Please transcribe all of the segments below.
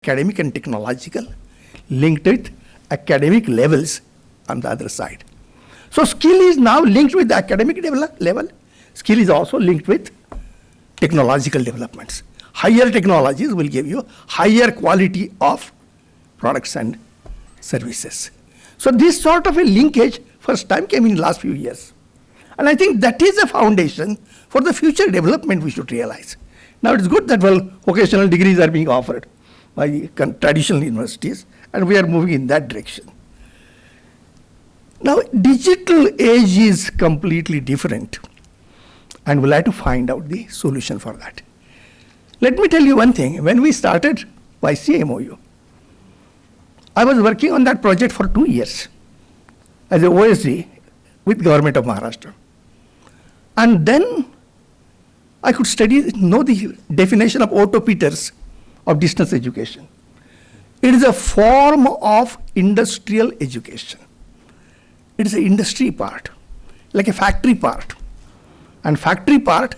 academic and technological, linked with academic levels on the other side. So skill is now linked with the academic level. Skill is also linked with technological developments. Higher technologies will give you higher quality of products and services. So this sort of a linkage first time came in the last few years. And I think that is a foundation for the future development we should realize. Now it's good that, vocational degrees are being offered by traditional universities, and we are moving in that direction. Now, digital age is completely different, and we'll have to find out the solution for that. Let me tell you one thing. When we started YCMOU, I was working on that project for 2 years as a OSD with Government of Maharashtra. And then I could know the definition of Otto Peters of distance education. It is a form of industrial education. It is an industry part, like a factory part. And factory part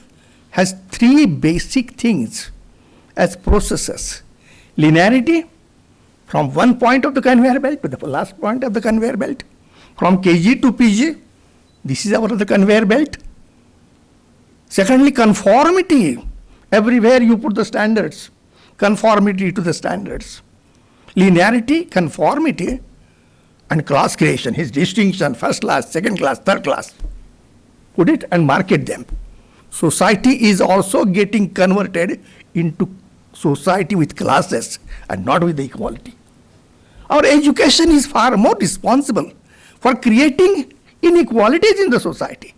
has 3 basic things as processes. Linearity, from one point of the conveyor belt to the last point of the conveyor belt. From KG to PG, this is our the conveyor belt. Secondly, conformity. Everywhere you put the standards. Conformity to the standards. Linearity, conformity, and class creation, his distinction, first class, second class, third class. Put it and market them. Society is also getting converted into society with classes and not with the equality. Our education is far more responsible for creating inequalities in the society.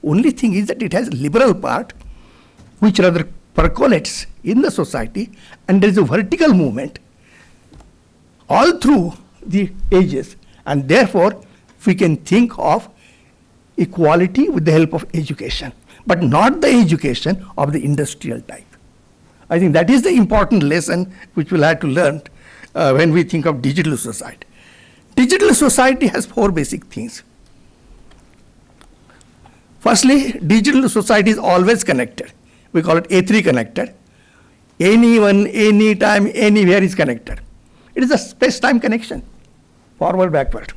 Only thing is that it has a liberal part which rather percolates in the society, and there is a vertical movement all through the ages, and therefore we can think of equality with the help of education, but not the education of the industrial type. I think that is the important lesson which we'll have to learn when we think of digital society. Digital society has 4 basic things. Firstly, digital society is always connected. We call it A3 connected. Anyone, anytime, anywhere is connected. It is a space-time connection, forward, backward.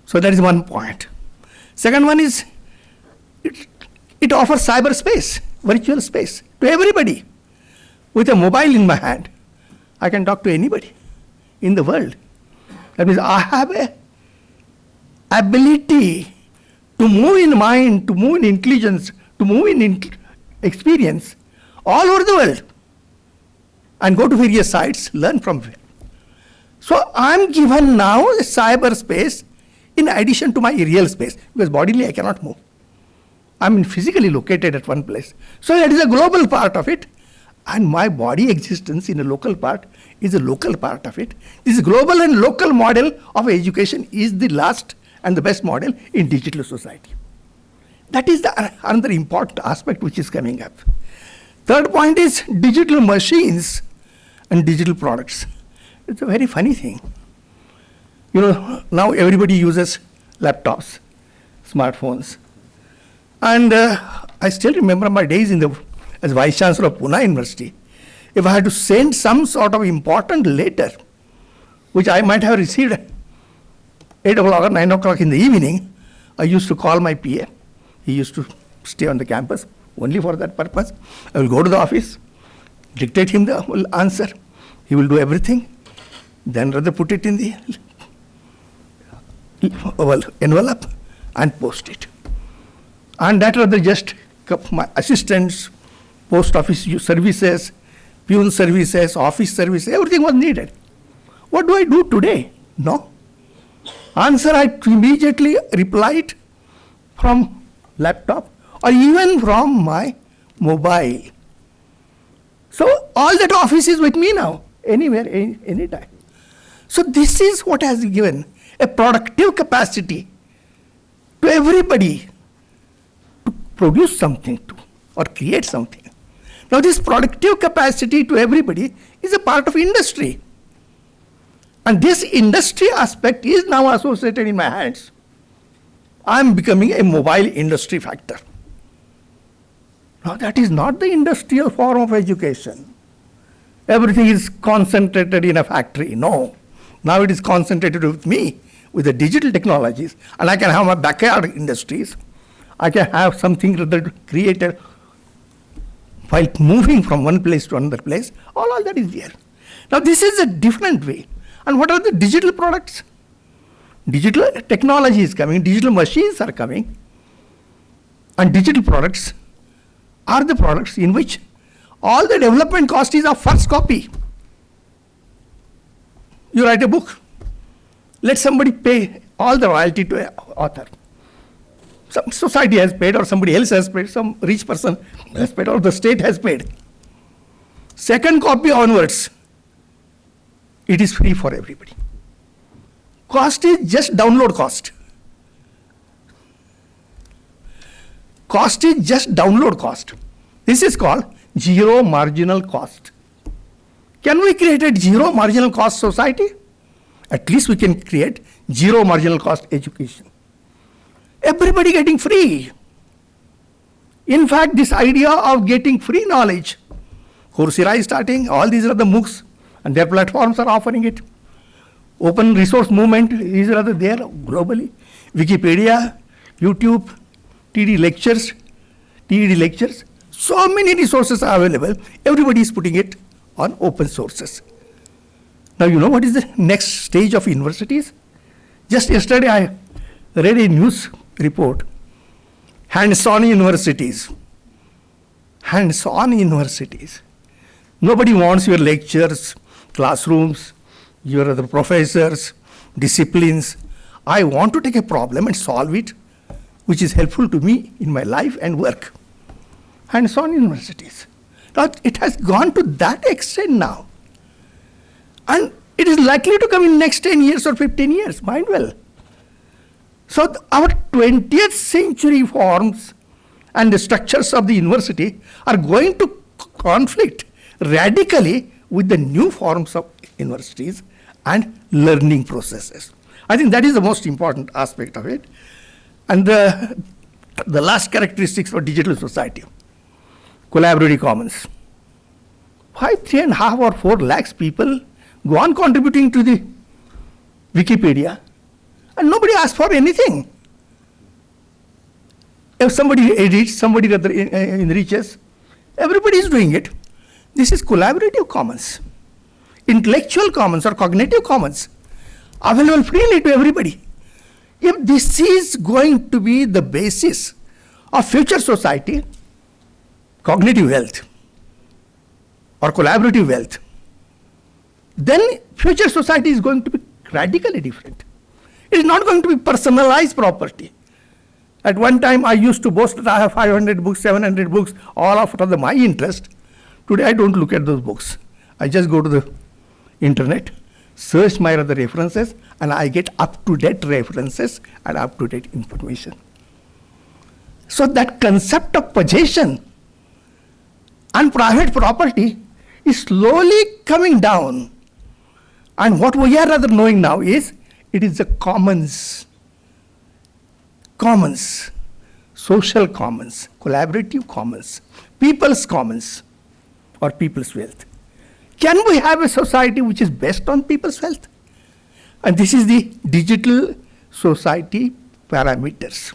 So that is one point. Second one is, it offers cyberspace, virtual space, to everybody. With a mobile in my hand, I can talk to anybody in the world. That means I have a ability to move in mind, to move in intelligence, to move in experience all over the world and go to various sites, learn from it. So I'm given now a cyberspace in addition to my real space, because bodily I cannot move. I'm physically located at one place. So that is a global part of it, and my body existence in a local part is a local part of it. This global and local model of education is the last and the best model in digital society. That is another important aspect which is coming up. Third point is digital machines and digital products. It's a very funny thing. Now everybody uses laptops, smartphones. And I still remember my days as Vice Chancellor of Pune University. If I had to send some sort of important letter, which I might have received 8 o'clock or 9 o'clock in the evening, I used to call my PA. He used to stay on the campus only for that purpose. I will go to the office, dictate him the whole answer. He will do everything. Then rather put it in the envelope and post it. And that rather just my assistants, post office services, peon services, office services, everything was needed. What do I do today? No. Answer, I immediately replied from laptop or even from my mobile. So all that office is with me now, anywhere, anytime. So this is what has given a productive capacity to everybody to produce something or create something. Now this productive capacity to everybody is a part of industry. And this industry aspect is now associated in my hands. I'm becoming a mobile industry factor. Now that is not the industrial form of education. everything is concentrated in a factory. No. Now it is concentrated with me, with the digital technologies, and I can have my backyard industries. I can have something that created while moving from one place to another place. All that is there. Now this is a different way. And what are the digital products? Digital technology is coming, digital machines are coming, and digital products are the products in which all the development cost is of first copy. You write a book, let somebody pay all the royalty to an author. Some society has paid, or somebody else has paid, some rich person has paid, or the state has paid. Second copy onwards, it is free for everybody. Cost is just download cost. Cost is just download cost. This is called zero marginal cost. Can we create a zero marginal cost society? At least we can create zero marginal cost education. Everybody getting free. In fact, this idea of getting free knowledge, Coursera is starting, all these are the MOOCs, and their platforms are offering it. Open resource movement is rather there globally. Wikipedia, YouTube, TED lectures. So many resources are available. Everybody is putting it on open sources. Now you know what is the next stage of universities? Just yesterday I read a news report. Hands-on universities. Hands-on universities. Nobody wants your lectures, classrooms, your other professors, disciplines. I want to take a problem and solve it, which is helpful to me in my life and work. Hands-on universities. Now, it has gone to that extent now. And it is likely to come in next 10 years or 15 years, mind well. So our 20th century forms and the structures of the university are going to conflict radically with the new forms of universities and learning processes. I think that is the most important aspect of it. And the last characteristics for digital society, collaborative commons. Why 3.5 or 4 lakhs people go on contributing to the Wikipedia and nobody asks for anything? If somebody edits, somebody enriches, everybody is doing it. This is collaborative commons, intellectual commons or cognitive commons, available freely to everybody. If this is going to be the basis of future society, cognitive wealth or collaborative wealth, then future society is going to be radically different. It is not going to be personalized property. At one time I used to boast that I have 500 books, 700 books, all of my interest. Today I don't look at those books. I just go to the internet, search my other references, and I get up-to-date references and up-to-date information. So that concept of possession and private property is slowly coming down. And what we are rather knowing now is, it is the commons, social commons, collaborative commons, people's commons, or people's wealth. Can we have a society which is based on people's wealth? And this is the digital society parameters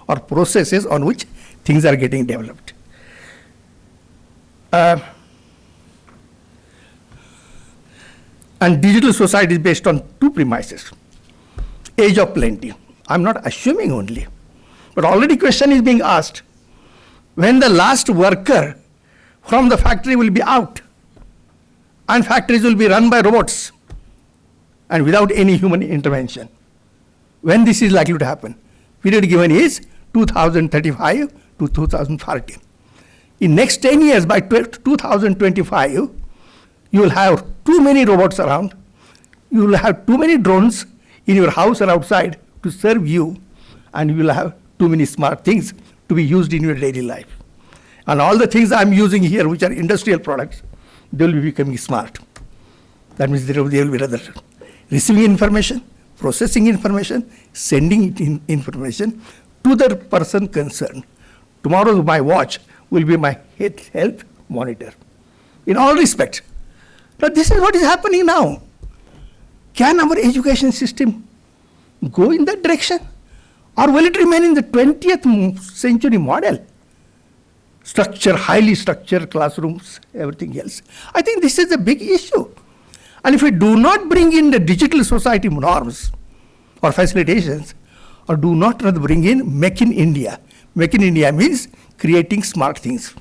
or processes on which things are getting developed. And digital society is based on 2 premises. Age of plenty. I'm not assuming only, but already question is being asked. When the last worker from the factory will be out, and factories will be run by robots and without any human intervention. When this is likely to happen? Period given is 2035 to 2040. In next 10 years, by 2025, you will have too many robots around, you will have too many drones in your house or outside to serve you, and you will have too many smart things to be used in your daily life. And all the things I'm using here, which are industrial products, they will be becoming smart. That means they will be rather receiving information, processing information, sending it in information to the person concerned. Tomorrow my watch will be my health monitor. In all respects, Now this is what is happening now. Can our education system go in that direction? Or will it remain in the 20th century model? Structure, highly structured classrooms, everything else. I think this is a big issue. And if we do not bring in the digital society norms or facilitations, or do not rather bring in Make in India. Make in India means creating smart things.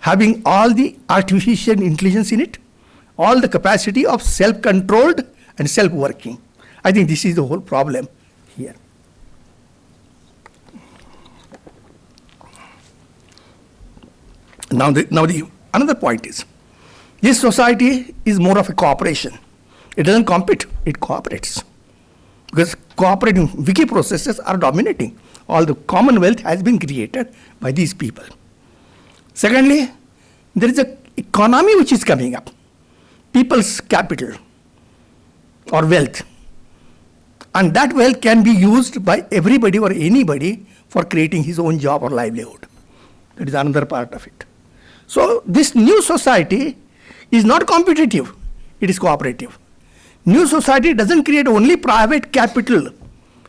Having all the artificial intelligence in it, all the capacity of self-controlled and self-working. I think this is the whole problem here. Now another point is, this society is more of a cooperation. It doesn't compete, it cooperates. Because cooperating wiki processes are dominating. All the commonwealth has been created by these people. Secondly, there is an economy which is coming up. People's capital or wealth. And that wealth can be used by everybody or anybody for creating his own job or livelihood. That is another part of it. So this new society is not competitive, it is cooperative. New society doesn't create only private capital.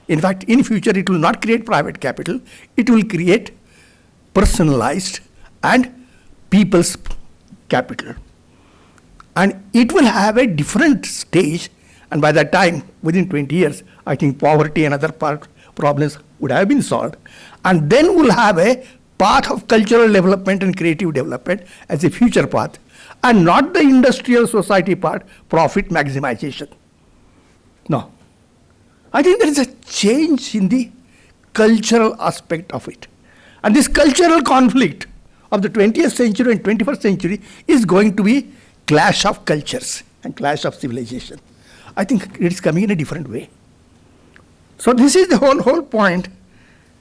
In fact, in future it will not create private capital, it will create personalized and people's capital. And it will have a different stage, and by that time, within 20 years, I think poverty and other problems would have been solved. And then we'll have a path of cultural development and creative development as a future path, and not the industrial society part, profit maximization. No. I think there is a change in the cultural aspect of it. And this cultural conflict of the 20th century and 21st century is going to be clash of cultures and clash of civilization. I think it is coming in a different way. So this is the whole point.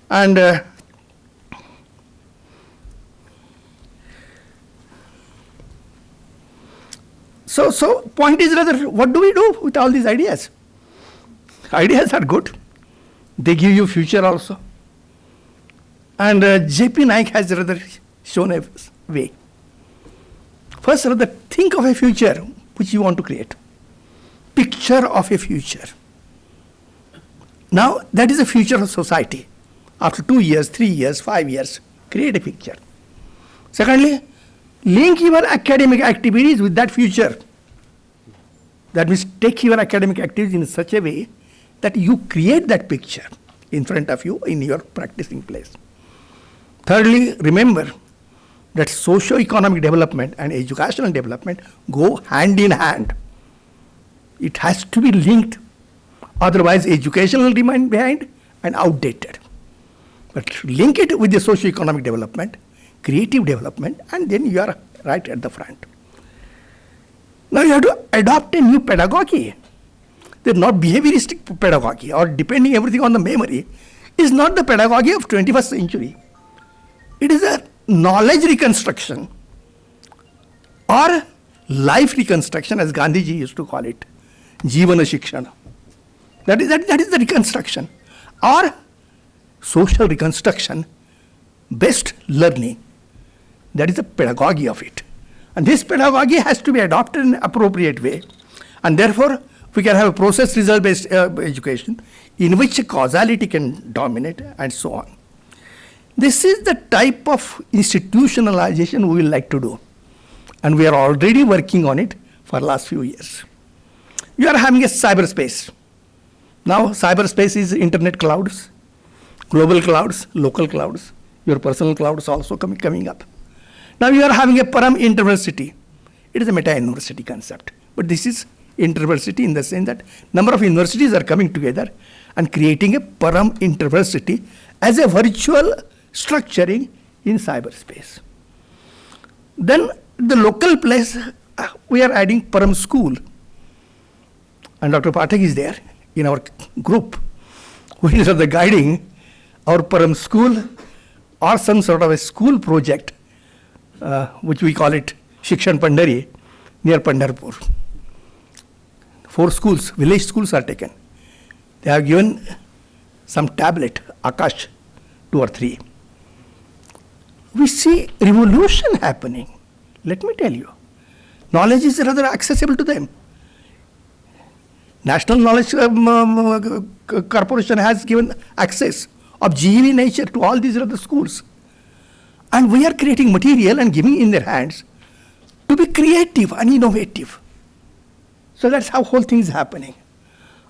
And So point is rather, what do we do with all these ideas? Ideas are good. They give you future also. And J.P. Naik has rather shown a way. First, rather think of a future which you want to create. Picture of a future. Now, that is a future of society. After 2 years, 3 years, 5 years, create a picture. Secondly, link your academic activities with that future. That means take your academic activities in such a way that you create that picture in front of you in your practicing place. Thirdly, remember that socio-economic development and educational development go hand in hand. It has to be linked. Otherwise, education will remain behind and outdated. But link it with the socio-economic development, creative development, and then you are right at the front. Now you have to adopt a new pedagogy. They're not behavioristic pedagogy or depending everything on the memory is not the pedagogy of 21st century. It is a knowledge reconstruction or life reconstruction, as Gandhiji used to call it, Jivana Shikshana. That is the reconstruction. Or social reconstruction, best learning. That is the pedagogy of it. And this pedagogy has to be adopted in an appropriate way. And therefore, we can have a process result-based education in which causality can dominate and so on. This is the type of institutionalization we will like to do. And we are already working on it for the last few years. You are having a cyberspace. Now, cyberspace is internet clouds, global clouds, local clouds, your personal clouds also coming up. Now you are having a Param Interversity. It is a meta-university concept. But this is interversity in the sense that number of universities are coming together and creating a Param Interversity as a virtual structuring in cyberspace. Then the local place, we are adding Param School. And Dr. Pathak is there in our group, who is the guiding our Param School or some sort of a school project, which we call it Shikshan Pandari, near Pandharpur. 4 schools, village schools are taken. They have given some tablet, Akash, 2 or 3. We see revolution happening. Let me tell you. Knowledge is rather accessible to them. National Knowledge Corporation has given access of GEV nature to all these other schools. And we are creating material and giving in their hands to be creative and innovative. So that's how whole thing is happening.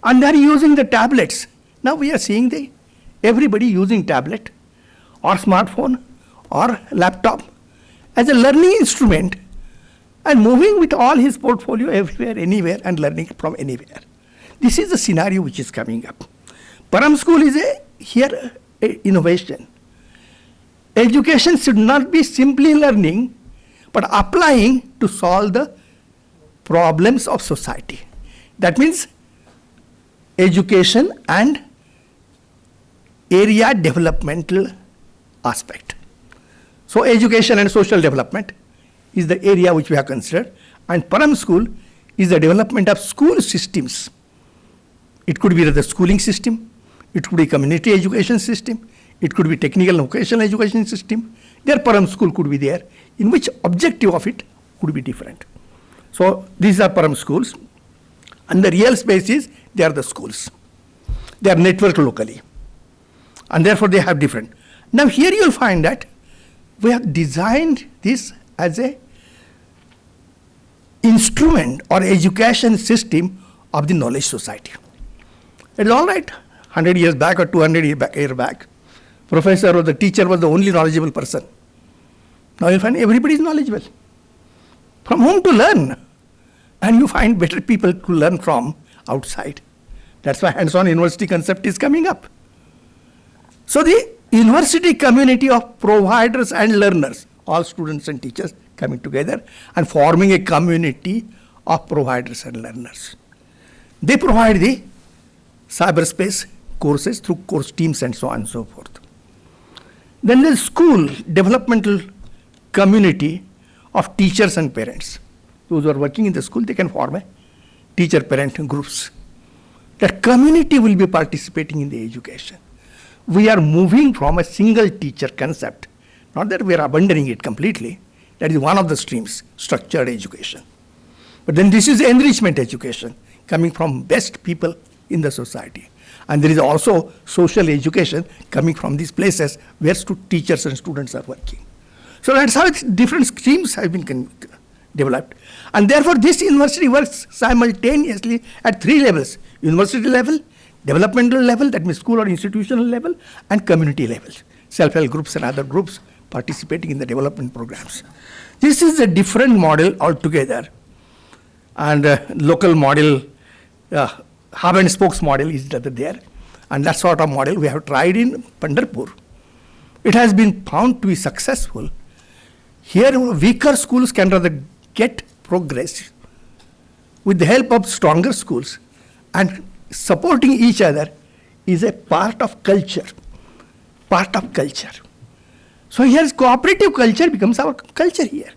And they're using the tablets. Now we are seeing everybody using tablet or smartphone or laptop as a learning instrument and moving with all his portfolio everywhere, anywhere, and learning from anywhere. This is the scenario which is coming up. Param School is a innovation. Education should not be simply learning, but applying to solve the problems of society. That means education and area developmental aspect. So education and social development is the area which we have considered, and Param School is the development of school systems. It could be the schooling system, it could be community education system, it could be technical and vocational education system. Their Param School could be there, in which objective of it could be different. So these are Param schools, and the real space is they are the schools. They are networked locally, and therefore they have different. Now here you will find that we have designed this as a instrument or education system of the knowledge society. It is all right, 100 years back or 200 years back, professor or the teacher was the only knowledgeable person. Now you'll find everybody is knowledgeable. From whom to learn? And you find better people to learn from outside. That's why hands-on university concept is coming up. So the university community of providers and learners, all students and teachers coming together and forming a community of providers and learners. They provide the cyberspace courses through course teams and so on and so forth. Then the school developmental community of teachers and parents. Those who are working in the school, they can form a teacher-parent groups. That community will be participating in the education. We are moving from a single teacher concept, not that we are abandoning it completely. That is one of the streams, structured education. But then this is enrichment education, coming from best people in the society. And there is also social education coming from these places where teachers and students are working. So that's how different streams have been developed. And therefore this university works simultaneously at three levels: university level, developmental level, that means school or institutional level, and community level. Self-help groups and other groups participating in the development programs. This is a different model altogether. And local model, hub and spokes model is there. And that sort of model we have tried in Pandharpur. It has been found to be successful. Here weaker schools can rather get progress with the help of stronger schools, and supporting each other is a part of culture. So here cooperative culture becomes our culture here.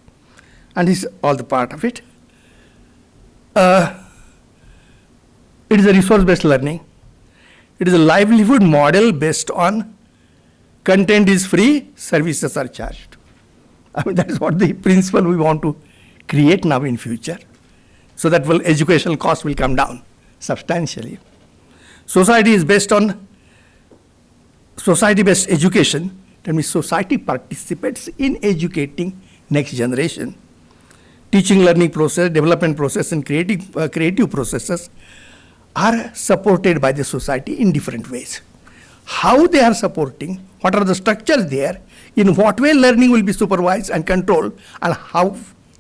And this is all the part of it. It is a resource-based learning. It is a livelihood model based on content is free, services are charged. I mean, that is what the principle we want to create now in future, so that educational cost will come down substantially. Society is based on society-based education. That means society participates in educating next generation. Teaching, learning process, development process, and creative processes are supported by the society in different ways. How they are supporting, what are the structures there, in what way learning will be supervised and controlled, and how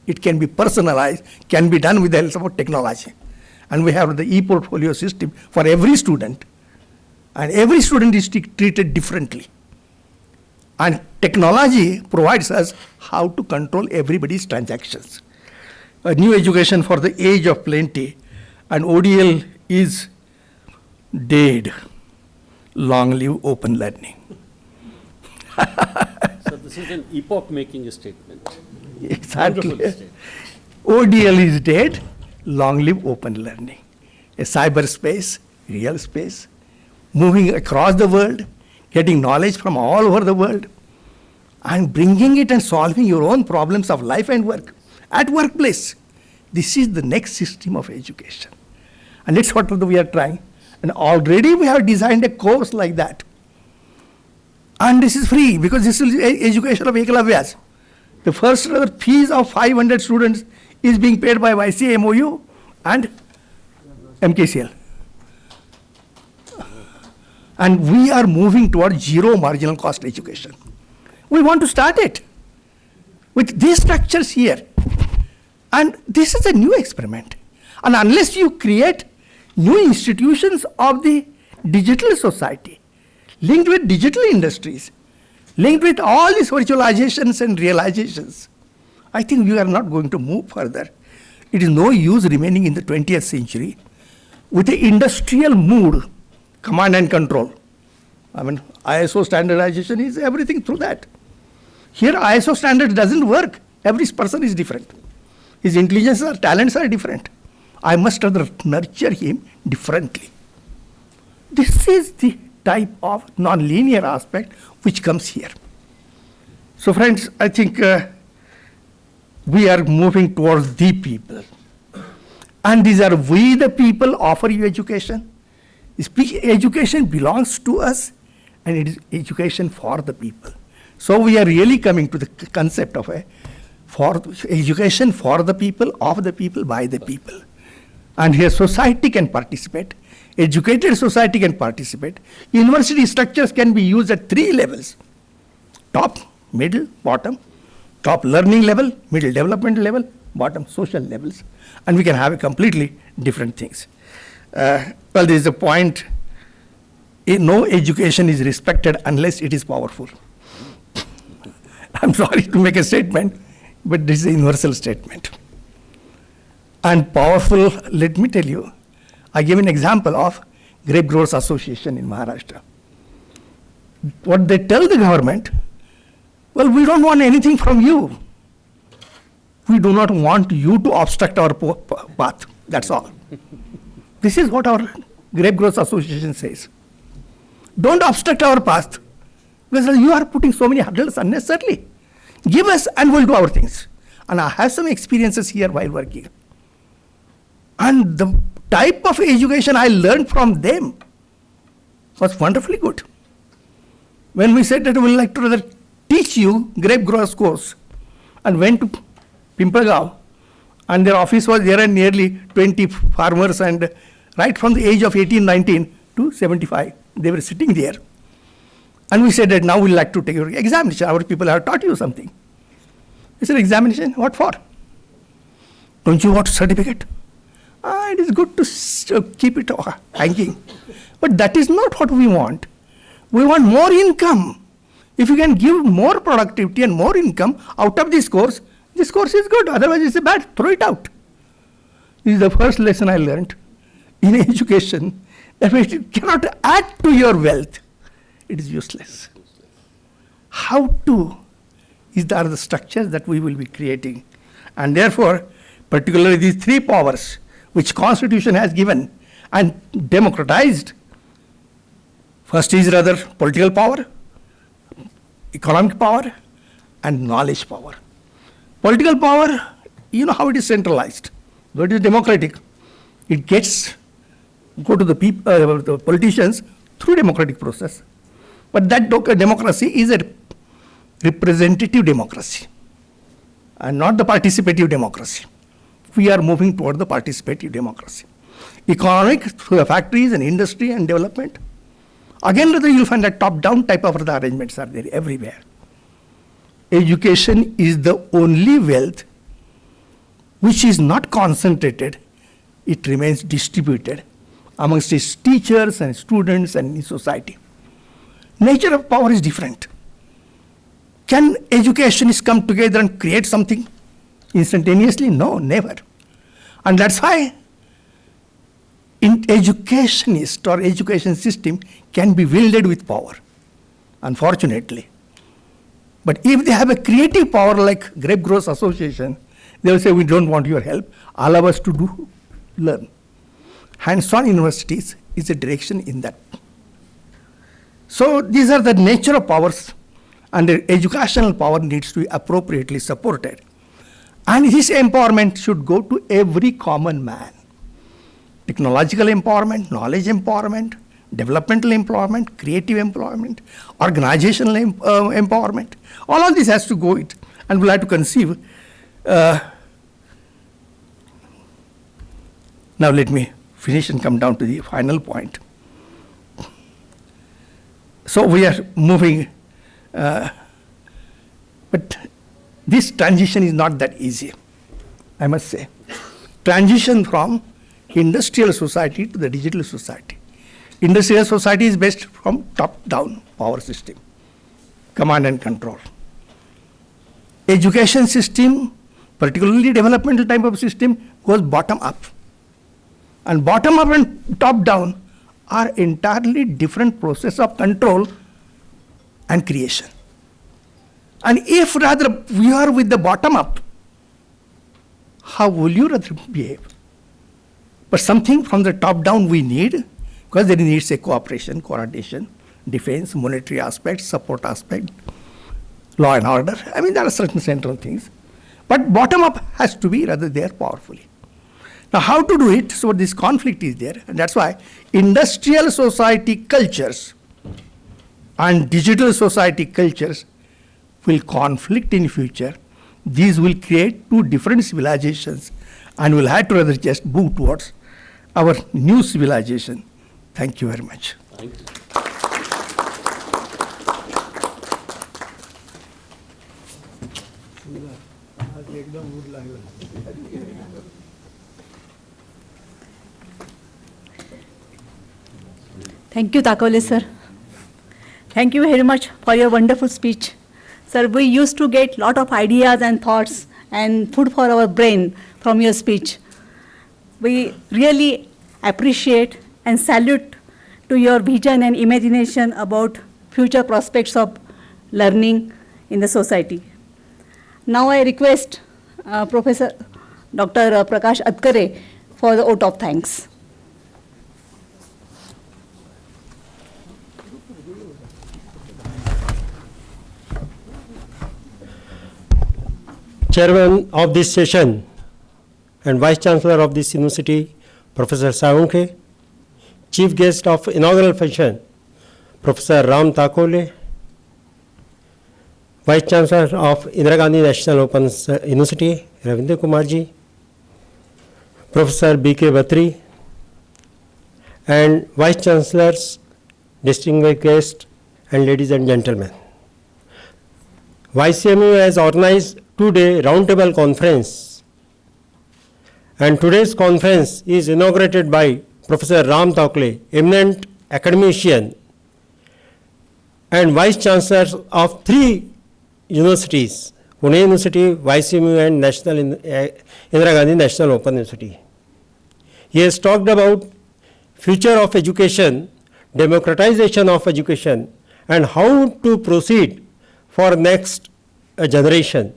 it can be personalized, can be done with the help of technology. And we have the e-portfolio system for every student, and every student is treated differently. And technology provides us how to control everybody's transactions. A new education for the age of plenty, and ODL is dead. Long live open learning. So this is an epoch-making statement. Exactly. ODL is dead. Long live open learning. A cyberspace, real space, moving across the world, getting knowledge from all over the world, and bringing it and solving your own problems of life and work at workplace. This is the next system of education. And that's what we are trying. And already we have designed a course like that. And this is free because this is education of Ekalavya's. The first fees of 500 students is being paid by YCA MOU and MKCL. And we are moving towards zero marginal cost education. We want to start it with these structures here. And this is a new experiment. And unless you create new institutions of the digital society, linked with digital industries, linked with all these virtualizations and realizations, I think we are not going to move further. It is no use remaining in the 20th century with the industrial mood, command and control. I mean, ISO standardization is everything through that. Here, ISO standard doesn't work. Every person is different. His intelligence or talents are different. I must rather nurture him differently. This is the type of non-linear aspect which comes here. So friends, I think we are moving towards the people. And these are we the people offer you education. Education belongs to us and it is education for the people. So we are really coming to the concept of education for the people, of the people, by the people. And here society can participate, educated society can participate. University structures can be used at 3 levels: top, middle, bottom. Top learning level, middle development level, bottom social levels. And we can have completely different things. Well, there is a point, no education is respected unless it is powerful. I'm sorry to make a statement, but this is a universal statement. And powerful, let me tell you, I gave an example of Grape Growers Association in Maharashtra. What they tell the government, well, we don't want anything from you. We do not want you to obstruct our path. That's all. This is what our Grape Growers Association says. Don't obstruct our path because you are putting so many hurdles unnecessarily. Give us and we'll do our things. And I have some experiences here while working. And the type of education I learned from them was wonderfully good. When we said that we would like to rather teach you grape growers course and went to Pimpalgaon, and their office was there and nearly 20 farmers, and right from the age of 18, 19 to 75, they were sitting there. And we said that now we'd like to take your examination. Our people have taught you something. They said, examination? What for? Don't you want a certificate? It is good to keep it hanging. But that is not what we want. We want more income. If you can give more productivity and more income out of this course is good. Otherwise, it's bad. Throw it out. This is the first lesson I learned in education. That it cannot add to your wealth. It is useless. How to are the structures that we will be creating. And therefore, particularly these 3 powers which Constitution has given and democratized. First is rather political power, economic power, and knowledge power. Political power, you know how it is centralized. Though it is democratic, it go to the people, the politicians through democratic process. But that democracy is a representative democracy and not the participative democracy. We are moving toward the participative democracy. Economic, through the factories and industry and development. Again, you will find that top-down type of arrangements are there everywhere. Education is the only wealth which is not concentrated. It remains distributed amongst its teachers and students and in society. Nature of power is different. Can educationists come together and create something instantaneously? No, never. And that's why educationist or education system can be wielded with power, unfortunately. But if they have a creative power like Grape Growers Association, they will say, we don't want your help, allow us to learn. Hands-on universities is a direction in that. So these are the nature of powers, and the educational power needs to be appropriately supported. And this empowerment should go to every common man. Technological empowerment, knowledge empowerment, developmental empowerment, creative empowerment, organizational empowerment. All of this has to go it, and we'll have to conceive. Now let me finish and come down to the final point. So we are moving, but this transition is not that easy, I must say. Transition from industrial society to the digital society. Industrial society is based from top-down power system, command and control. Education system, particularly developmental type of system, goes bottom-up. And bottom-up and top-down are entirely different process of control and creation. And if rather we are with the bottom-up, how will you rather behave? But something from the top-down we need, because there needs a cooperation, coordination, defense, monetary aspect, support aspect, law and order. I mean, there are certain central things. But bottom-up has to be rather there powerfully. Now, how to do it? So this conflict is there, and that's why industrial society cultures and digital society cultures will conflict in future. These will create two different civilizations, and we'll have to rather just move towards our new civilization. Thank you very much. Thank you. Thank you, Takole sir. Thank you very much for your wonderful speech. Sir, we used to get lot of ideas and thoughts and food for our brain from your speech. We really appreciate and salute to your vision and imagination about future prospects of learning in the society. Now I request Professor Dr. Prakash Adkare for the vote of thanks. Chairman of this session and Vice Chancellor of this university, Professor Saunke, Chief Guest of inaugural function, Professor Ram Takole, Vice Chancellor of Indira Gandhi National Open University, Ravindra Kumarji, Professor B.K. Batri, and Vice Chancellors, distinguished guests, and ladies and gentlemen. YCMU has organized two-day roundtable conference, and today's conference is inaugurated by Professor Ram Takole, eminent academician and Vice Chancellor of 3 universities, Pune University, YCMU and Indira Gandhi National Open University. He has talked about future of education, democratization of education, and how to proceed for next generation.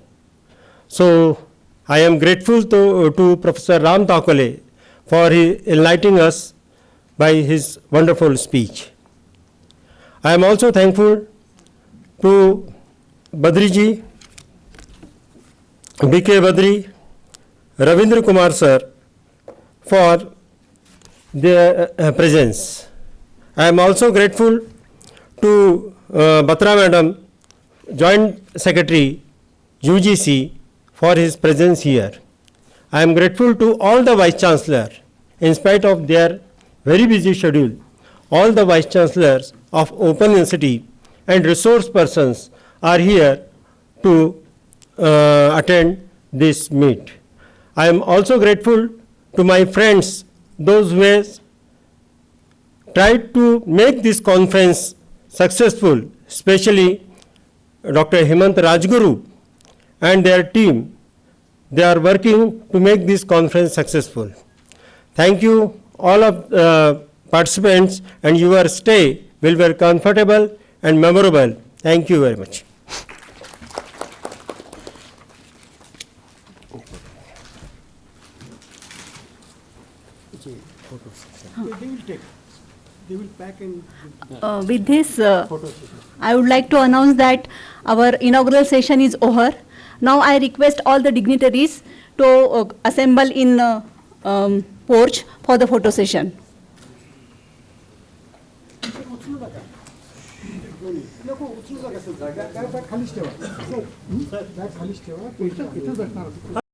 So I am grateful to Professor Ram Takole for enlightening us by his wonderful speech. I am also thankful to Badriji, B.K. Badri, Ravindra Kumar sir for their presence. I am also grateful to Batra Madam, Joint Secretary, UGC, for his presence here. I am grateful to all the Vice Chancellors, in spite of their very busy schedule, all the Vice Chancellors of Open University and resource persons are here to attend this meet. I am also grateful to my friends, those who have tried to make this conference successful, especially Dr. Hemant Rajguru and their team. They are working to make this conference successful. Thank you all of participants, and your stay will be comfortable and memorable. Thank you very much. They will pack and With this, I would like to announce that our inaugural session is over. Now I request all the dignitaries to assemble in porch for the photo session.